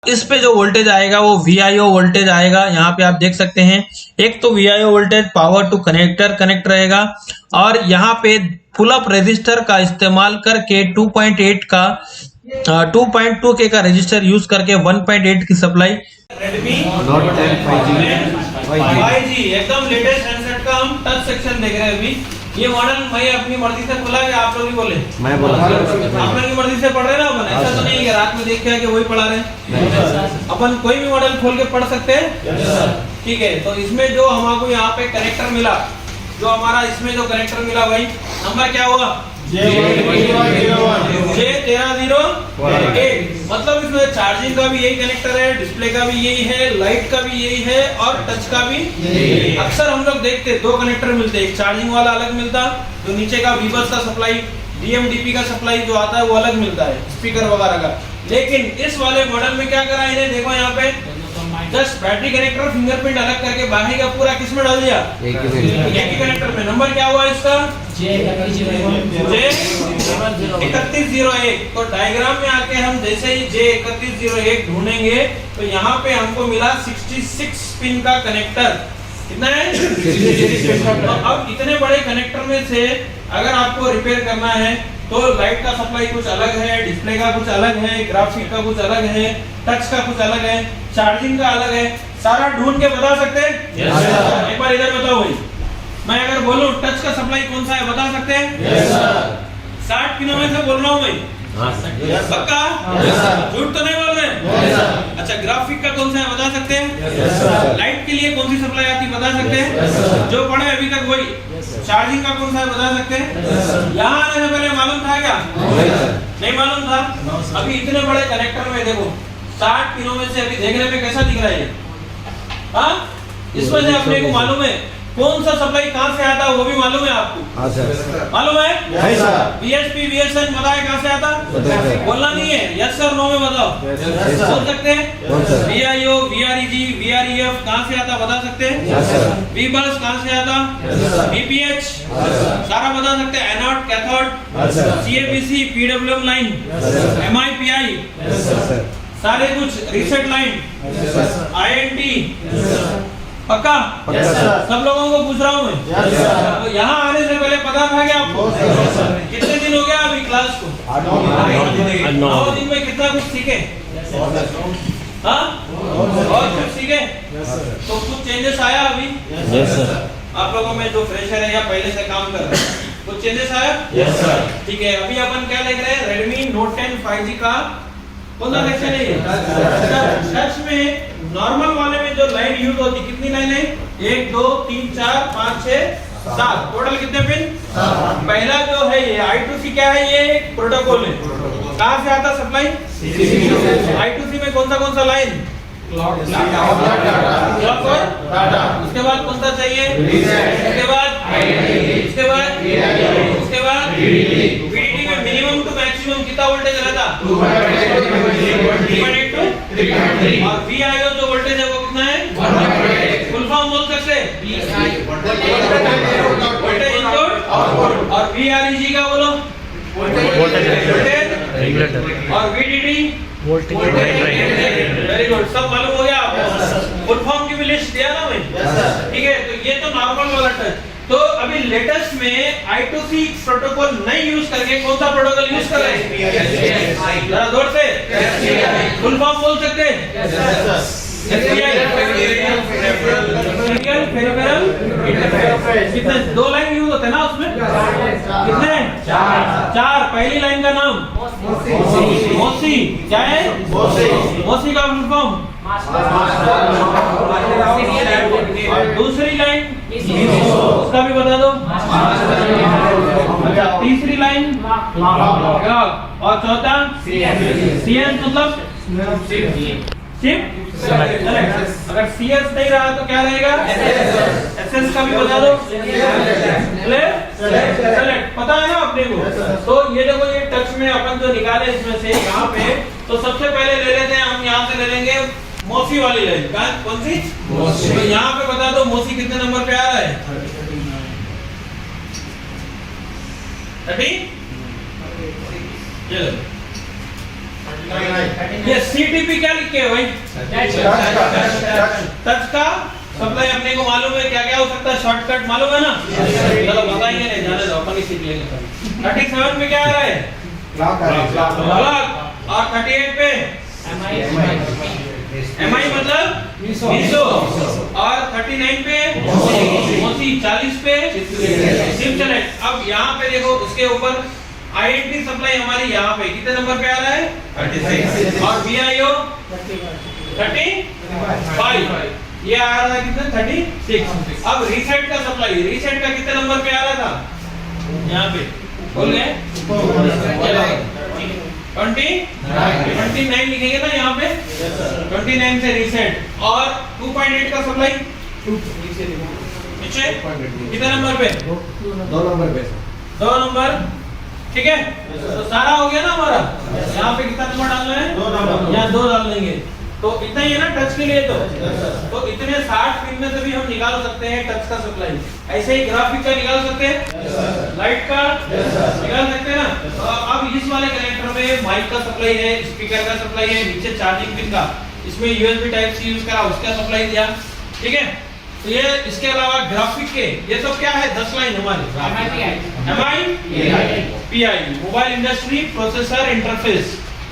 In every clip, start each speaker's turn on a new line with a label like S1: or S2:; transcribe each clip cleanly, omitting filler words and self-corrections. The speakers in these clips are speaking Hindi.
S1: इस पे जो वोल्टेज आएगा वो VIO वोल्टेज आएगा। यहाँ पे आप देख सकते हैं, एक तो VIO voltage power to connector connect रहेगा, और यहाँ पे पुल अप रेजिस्टर का इस्तेमाल करके 2.8 का 2.2 के का रजिस्टर यूज करके 1.8 की सप्लाई। Redmi Note 10 5G एकदम लेटेस्ट हैंडसेट का हम टच सेक्शन देख रहे हैं अभी। ये मॉडल मैं अपनी मर्जी से खोला या आप लोग ही बोले? मैं बोला। आप लोग की मर्जी से पढ़ रहे हैं ना अपन? ऐसा तो नहीं है रात में देख के कि वही पढ़ा रहे हैं। अपन कोई भी मॉडल खोल के पढ़ सकते हैं, ठीक है। तो इसमें जो हमको यहाँ पे कनेक्टर मिला, जो हमारा इसमें जो कनेक्टर मिला भाई, नंबर क्या हुआ? J1308। मतलब इसमें चार्जिंग का भी यही कनेक्टर है, डिस्प्ले का भी यही है, लाइट का भी यही है और टच का भी यही है। अक्सर हम लोग देखते दो कनेक्टर मिलते हैं, एक चार्जिंग वाला अलग मिलता, जो नीचे का वीबस का सप्लाई, DMDP का सप्लाई जो आता है वो अलग मिलता है, स्पीकर वगैरह का। लेकिन इस वाले मॉडल में क्या करा इन्हें, देखो यहाँ पे जस्ट बैटरी कनेक्टर फिंगरप्रिंट अलग करके बाकी का पूरा किस में डाल दिया? एक ही कनेक्टर में। नंबर क्या हुआ इसका? J3101। तो डायग्राम में आके हम जैसे ही J3101 ढूंढेंगे तो यहाँ पे हमको मिला 66 पिन का कनेक्टर। कितना है? 66। तो अब इतने बड़े कनेक्टर में से अगर आपको रिपेयर करना है तो लाइट का सप्लाई कुछ अलग है, डिस्प्ले का कुछ अलग है, ग्राफिक का कुछ अलग है, टच का कुछ अलग है, चार्जिंग का अलग है, सारा ढूंढ के बता सकते हैं? yes, एक बार इधर बताओ भाई, मैं अगर बोलूं टच का सप्लाई कौन सा है बता सकते हैं? yes, 60 पिनों में से बोल रहा हूँ भाई। पक्का? झूठ तो नहीं बोल रहे? yes, अच्छा ग्राफिक का कौन सा है बता सकते हैं? yes, लाइट के लिए कौन सी सप्लाई आती बता सकते हैं? yes, जो पढ़े अभी तक वही। चार्जिंग का कौन सा है बता सकते हैं? yes, यहाँ आने से पहले मालूम था क्या? नहीं मालूम था। अभी इतने बड़े कनेक्टर में देखो 60 पिनों में से अभी देखने में कैसा दिख रहा है? हाँ, इसमें से अपने को मालूम है कौन सा सप्लाई कहाँ से आता है, वो भी मालूम है आपको? हाँ सर। मालूम है? VSP VSN पता है कहाँ से आता? बोलना नहीं है, यस सर नो में बताओ। बोल सकते हैं? VIO VREG VREF कहाँ से आता बता सकते हैं? VBus कहाँ से आता? VPH सारा बता सकते हैं, anode cathode CABC PWM line MIPI सारे कुछ, रीसेट लाइन INT। पक्का? सब लोगों को पूछ रहा हूँ मैं। तो यहाँ आने से पहले पता था क्या आपको? कितने दिन हो गया अभी क्लास को? 9 दिन में कितना कुछ सीखे? हाँ, और कुछ सीखे? तो कुछ चेंजेस आया अभी? आप लोगों में जो फ्रेशर है या पहले से काम कर रहे हैं, कुछ चेंजेस आया? ठीक है। अभी अपन क्या देख रहे हैं? Redmi Note 10 5G का कौन सा सेक्शन है ये? टच में नॉर्मल वाले में जो लाइन यूज होती, कितनी लाइन है? 1 2 3 4 5 6 7, टोटल कितने पिन? पहला जो है ये I2C क्या है? ये प्रोटोकॉल है। कहाँ से आता सप्लाई? I2C में कौन सा लाइन? क्लॉक और डाटा। उसके बाद कौन सा चाहिए? उसके बाद VDD में मिनिमम टू मैक्सिमम कितना वोल्टेज रहता? 2.8 और VIO जो वोल्टेज है वो कितना है? फुल फॉर्म बोल सकते हैं? वोल्टेज इनपुट और VREG का बोलो? वोल्टेज रेगुलेटर और VDD वोल्टेज। वेरी गुड, सब मालूम हो गया आपको? फुल फॉर्म की भी लिस्ट दिया ना मैं? ठीक है। तो ये तो नॉर्मल वाला टच। तो अभी लेटेस्ट में I2C प्रोटोकॉल नहीं यूज करके कौन सा प्रोटोकॉल यूज कर रहे हैं? जरा जोर से फुल फॉर्म बोल सकते हैं? कितने? 2 लाइन यूज होते हैं ना उसमें? कितने? 4। पहली लाइन का नाम मोसी। क्या है? मोसी का फुल फॉर्म? दूसरी लाइन उसका भी बता दो। तीसरी लाइन क्लॉक और चौथा CS मतलब शिफ्ट सेलेक्ट। अगर CS नहीं रहा तो क्या रहेगा? SS का भी बता दो। सेलेक्ट पता है ना अपने को? तो ये देखो, ये टच में अपन जो निकाले इसमें से यहाँ पे, तो सबसे पहले ले लेते हैं हम, यहाँ से ले लेंगे मोसी वाली लाइन। कौन सी? मोसी। तो यहाँ पे बता दो मोसी कितने नंबर पे आ रहा है? 30। ये CTP क्या लिखे है भाई? टच का सप्लाई अपने को मालूम है क्या क्या हो सकता है, शॉर्टकट मालूम है ना? चलो बताएंगे, नहीं जाने दो, अपन ही सीख लेंगे। 37 में क्या आ रहा है? ब्लॉक। और 38 पे MI मतलब मीसो। और 39 पे मोसी, 40 पे सिपचनेट। अब यहाँ पे देखो उसके ऊपर INT सप्लाई हमारी यहाँ पे कितने नंबर पे आ रहा है? 36। और VIO 35, ये आ रहा है कितना? 36। अब रीसेट का सप्लाई, रीसेट का कितने नंबर पे आ रहा था? यहाँ पे बोल गए 29 लिखेंगे ना यहाँ पे। 29 से रीसेट। और 2.8 का सप्लाई नीचे कितने नंबर पे?
S2: 2 नंबर पे।
S1: 2 नंबर, ठीक है। तो सारा हो गया ना हमारा। यहाँ पे कितना नंबर डालना है? 2 नंबर, यहाँ 2 डाल देंगे। तो इतना ही है ना टच के लिए। तो इतने 60 पिन में से भी हम निकाल सकते हैं टच का सप्लाई। ऐसे ही ग्राफिक का निकाल सकते हैं, लाइट का निकाल सकते हैं ना। तो अब इस वाले कनेक्टर में माइक का सप्लाई है, स्पीकर का सप्लाई है, नीचे चार्जिंग पिन का, इसमें USB टाइप C यूज करा, उसका सप्लाई दिया, ठीक है। तो ये इसके अलावा ग्राफिक के ये सब क्या है? 10 लाइन हमारे MI PI mobile industry processor interface,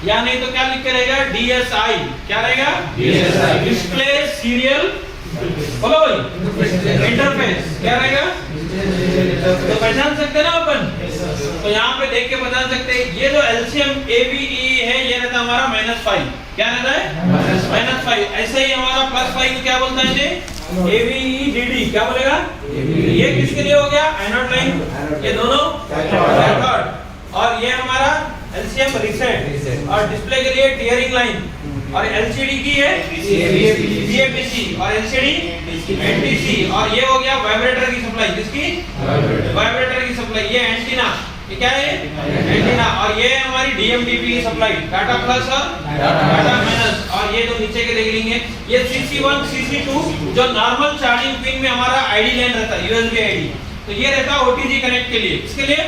S1: या नहीं तो क्या लिख के रहेगा? DSI। क्या रहेगा? DSI डिस्प्ले सीरियल, बोलो भाई, इंटरफेस क्या रहेगा? तो पहचान सकते ना अपन। तो यहाँ पे देख के पहचान सकते हैं। ये जो LCM ABE है ये रहता हमारा -5। क्या रहता है? -5। ऐसे ही हमारा +5 क्या बोलता है? ABEDD क्या बोलेगा? ये किसके लिए हो गया? एनोड लाइन, ये दोनों कैथोड। और ये हमारा LCM रीसेट। और डिस्प्ले के लिए टीयरिंग लाइन। और LCD की है BAPC और LCD NTC। और ये हो गया वाइब्रेटर की सप्लाई, जिसकी वाइब्रेटर की सप्लाई। ये एंटीना, ये क्या है? एंटीना। और ये हमारी DMDP की सप्लाई, डाटा प्लस और डाटा माइनस। और ये जो नीचे के देख लेंगे ये CC1 CC2 जो नॉर्मल चार्जिंग पिन में हमारा ID लाइन रहता है, USB ID। तो ये रहता है OTG कनेक्ट के लिए। इसके लिए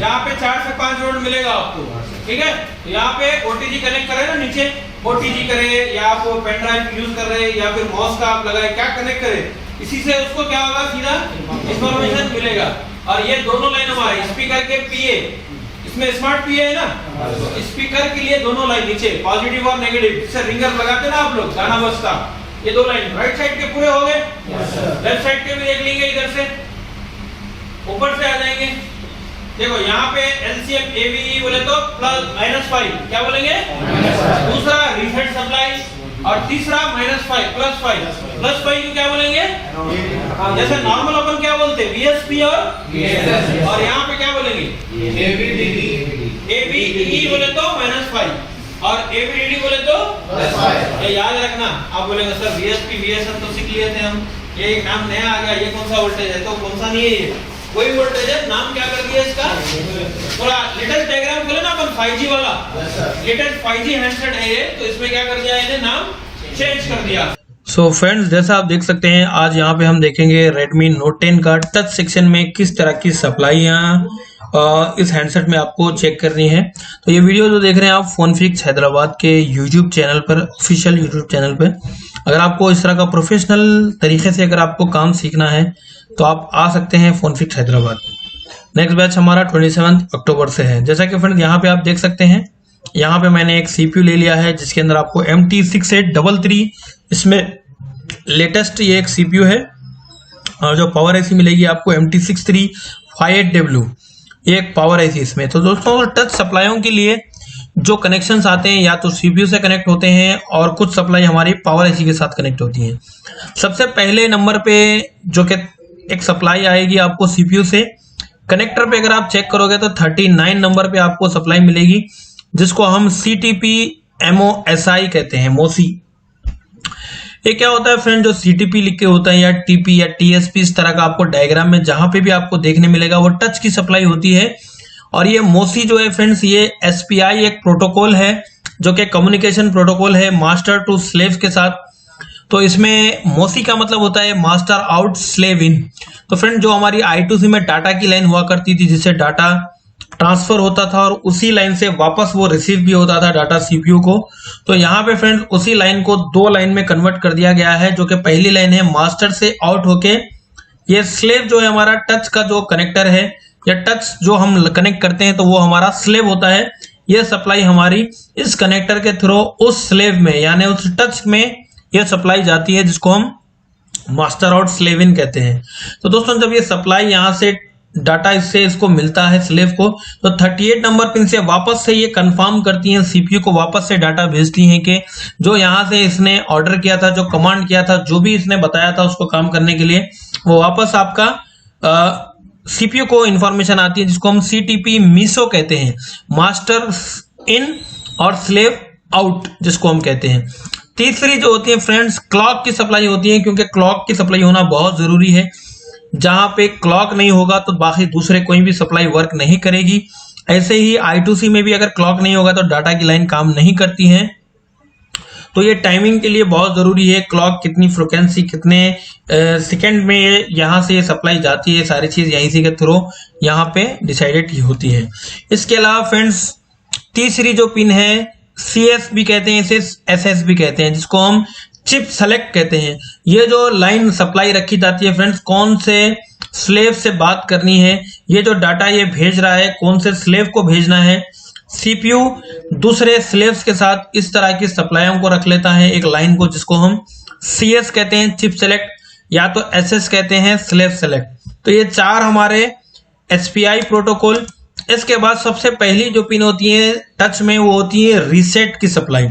S1: यहाँ पे 4 से 5 वोल्ट मिलेगा आपको, ठीक है। तो यहाँ पे OTG कनेक्ट करे ना, नीचे OTG करे, या आप पेन ड्राइव यूज कर रहे, या फिर माउस का आप लगाए, क्या कनेक्ट करे, इसी से उसको क्या होगा? सीधा इंफॉर्मेशन मिलेगा। और ये दोनों लाइन हमारे स्पीकर के PA, इसमें स्मार्ट PA है ना, तो स्पीकर के लिए दोनों लाइन नीचे पॉजिटिव और नेगेटिव, इससे रिंगर लगाते ना आप लोग, गाना बजता। ये 2 लाइन राइट साइड के पूरे हो गए। लेफ्ट साइड के भी देख लेंगे, इधर से ऊपर से आ जाएंगे। देखो यहाँ पे LCM ABE बोले तो +5 क्या बोलेंगे? दूसरा रीसेट सप्लाई। और तीसरा -5 +5 को क्या बोलेंगे? जैसे नॉर्मल अपन क्या बोलते हैं? VSP। और यहाँ पे क्या बोलेंगे? ABE बोले तो -5 और ABDD बोले तो +5। ये याद रखना। आप बोलेंगे सर VSP VSN तो सीख लिए थे हम, ये एक नाम नया आ गया, ये कौन सा वोल्टेज है? तो कौन सा नहीं है, ये कोई वोल्टेज है। नाम क्या कर दिया इसका? थोड़ा लेटेस्ट डायग्राम खोले ना अपन, 5G वाला लेटेस्ट 5G हैंडसेट है ये, तो इसमें क्या कर दिया इन्हें? नाम चेंज कर दिया।
S3: सो फ्रेंड्स, जैसा आप देख सकते हैं आज यहाँ पे हम देखेंगे Redmi Note 10 का टच सेक्शन में किस तरह की सप्लाईयाँ इस हैंडसेट में आपको चेक करनी है। तो ये वीडियो जो देख रहे हैं आप फोनफिक्स हैदराबाद के यूट्यूब चैनल पर, ऑफिशियल यूट्यूब चैनल पर। अगर आपको इस तरह का प्रोफेशनल तरीके से अगर आपको काम सीखना है तो आप आ सकते हैं फोनफिक्स हैदराबाद। नेक्स्ट बैच हमारा 27 अक्टूबर से है। जैसा कि फ्रेंड्स यहाँ पे आप देख सकते हैं, यहाँ पे मैंने एक CPU ले लिया है जिसके अंदर आपको MT6833 इसमें लेटेस्ट ये एक CPU है। और जो पावर IC मिलेगी आपको MT6358W, ये एक पावर IC इसमें। तो दोस्तों टच सप्लाइयों के लिए जो कनेक्शंस आते हैं या तो CPU से कनेक्ट होते हैं और कुछ सप्लाई हमारी पावर IC के साथ कनेक्ट होती हैं। सबसे पहले नंबर पे जो कि एक सप्लाई आएगी आपको CPU से, कनेक्टर पे अगर आप चेक करोगे तो 39 नंबर पे आपको सप्लाई मिलेगी, जिसको हम CTP MOSI कहते हैं, मोसी। ये क्या होता है फ्रेंड? जो CTP लिख के होता है या TP या TSP, इस तरह का आपको डायग्राम में जहां पे भी आपको देखने मिलेगा वो टच की सप्लाई होती है। और ये मोसी जो है फ्रेंड्स, ये SPI एक प्रोटोकॉल है जो कि कम्युनिकेशन प्रोटोकॉल है मास्टर टू स्लेव के साथ। तो इसमें मोसी का मतलब होता है मास्टर आउट स्लेव इन। तो फ्रेंड जो हमारी I2C में डाटा की लाइन हुआ करती थी, जिससे डाटा ट्रांसफर होता था और उसी लाइन से वापस वो रिसीव भी होता था डाटा सीपीयू को। तो यहाँ पे फ्रेंड्स उसी लाइन को 2 लाइन में कन्वर्ट कर दिया गया है, जो कि पहली लाइन है मास्टर से आउट होके ये स्लेव जो है हमारा टच का जो कनेक्टर है या टच जो हम कनेक्ट करते हैं तो वो हमारा स्लेव होता है। ये सप्लाई हमारी इस कनेक्टर के थ्रू उस स्लेव में यानी उस टच में ये सप्लाई जाती है, जिसको हम मास्टर आउट स्लेव इन कहते हैं। तो दोस्तों जब ये सप्लाई यहाँ से डाटा इससे इसको मिलता है स्लेव को, तो 38 नंबर पिन से वापस से ये कंफर्म करती हैं सीपीयू को, वापस से डाटा भेजती हैं कि जो यहाँ से इसने ऑर्डर किया था, जो कमांड किया था, जो भी इसने बताया था उसको काम करने के लिए, वो वापस आपका सीपीयू को इंफॉर्मेशन आती है, जिसको हम सीटीपी मीसो कहते हैं, मास्टर इन और स्लेव आउट जिसको हम कहते हैं। तीसरी जो होती है फ्रेंड्स क्लॉक की सप्लाई होती है, क्योंकि क्लॉक की सप्लाई होना बहुत जरूरी है। जहां पे क्लॉक नहीं होगा तो बाकी दूसरे कोई भी सप्लाई वर्क नहीं करेगी। ऐसे ही I2C में भी अगर क्लॉक नहीं होगा तो डाटा की लाइन काम नहीं करती है। तो ये टाइमिंग के लिए बहुत जरूरी है, क्लॉक कितनी फ्रिक्वेंसी कितने सेकंड में यहाँ से ये सप्लाई जाती है, सारी चीज यहीं से के थ्रू यहाँ पे डिसाइडेड होती है। इसके अलावा फ्रेंड्स तीसरी जो पिन है CS भी कहते हैं, इसे SS भी कहते हैं, जिसको हम चिप सेलेक्ट कहते हैं। ये जो लाइन सप्लाई रखी जाती है फ्रेंड्स, कौन से स्लेव से बात करनी है, ये जो डाटा ये भेज रहा है कौन से स्लेव को भेजना है, सीपीयू दूसरे स्लेव्स के साथ इस तरह की सप्लाइयों को रख लेता है एक लाइन को, जिसको हम CS कहते हैं चिप सेलेक्ट, या तो SS कहते हैं स्लेव सेलेक्ट। तो ये 4 हमारे SPI प्रोटोकॉल। इसके बाद सबसे पहली जो पिन होती है टच में वो होती है रीसेट की सप्लाई।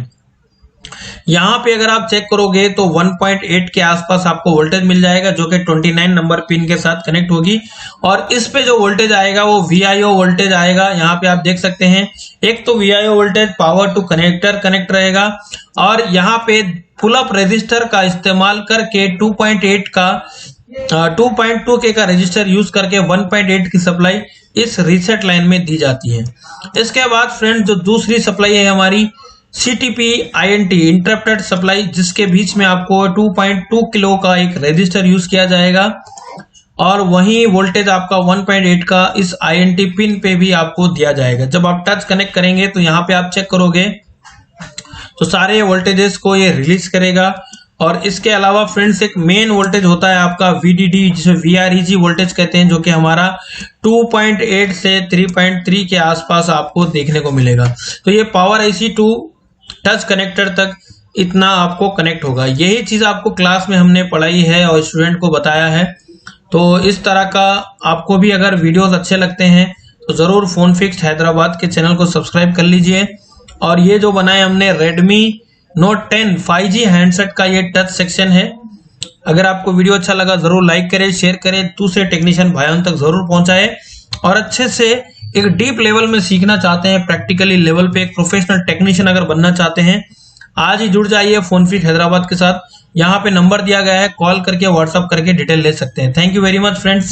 S3: यहाँ पे अगर आप चेक करोगे तो 1.8 के आसपास आपको वोल्टेज मिल जाएगा, जो कि 29 नंबर पिन के साथ कनेक्ट होगी। और इस पे जो वोल्टेज आएगा वो VIO वोल्टेज आएगा। यहाँ पे आप देख सकते हैं, एक तो VIO voltage power to connector connect रहेगा, और यहाँ पे पुल अप रजिस्टर का इस्तेमाल करके 2.8 का 2.2 के का रजिस्टर यूज करके 1.8 की सप्लाई इस रीसेट लाइन में दी जाती है। इसके बाद फ्रेंड जो दूसरी सप्लाई है हमारी CTP INT इंटरप्टेड सप्लाई, जिसके बीच में आपको 2.2 किलो का एक रजिस्टर यूज किया जाएगा, और वहीं वोल्टेज आपका 1.8 का इस INT पिन पे भी आपको दिया जाएगा। जब आप टच कनेक्ट करेंगे तो यहाँ पे आप चेक करोगे तो सारे वोल्टेजेस को ये रिलीज करेगा। और इसके अलावा फ्रेंड्स एक मेन वोल्टेज होता है आपका VDD, जिसे VREG वोल्टेज कहते हैं, जो कि हमारा 2.8 से 3.3 के आसपास आपको देखने को मिलेगा। तो ये power IC to touch connector तक इतना आपको कनेक्ट होगा। यही चीज आपको क्लास में हमने पढ़ाई है और स्टूडेंट को बताया है। तो इस तरह का आपको भी अगर वीडियोस अच्छे लगते हैं तो जरूर फोन फिक्स्ड हैदराबाद के चैनल को सब्सक्राइब कर लीजिए। और ये जो बनाए हमने Redmi Note 10 5G हैंडसेट का ये टच सेक्शन है। अगर आपको वीडियो अच्छा लगा जरूर लाइक करें, शेयर करें, दूसरे टेक्नीशियन भाइयों तक जरूर पहुंचाएं। और अच्छे से एक डीप लेवल में सीखना चाहते हैं, प्रैक्टिकली लेवल पे एक प्रोफेशनल टेक्नीशियन अगर बनना चाहते हैं, आज ही जुड़ जाइए फोन फिक्स्ड हैदराबाद के साथ। यहाँ पे नंबर दिया गया है, कॉल करके व्हाट्सअप करके डिटेल ले सकते हैं। Thank you very much friends.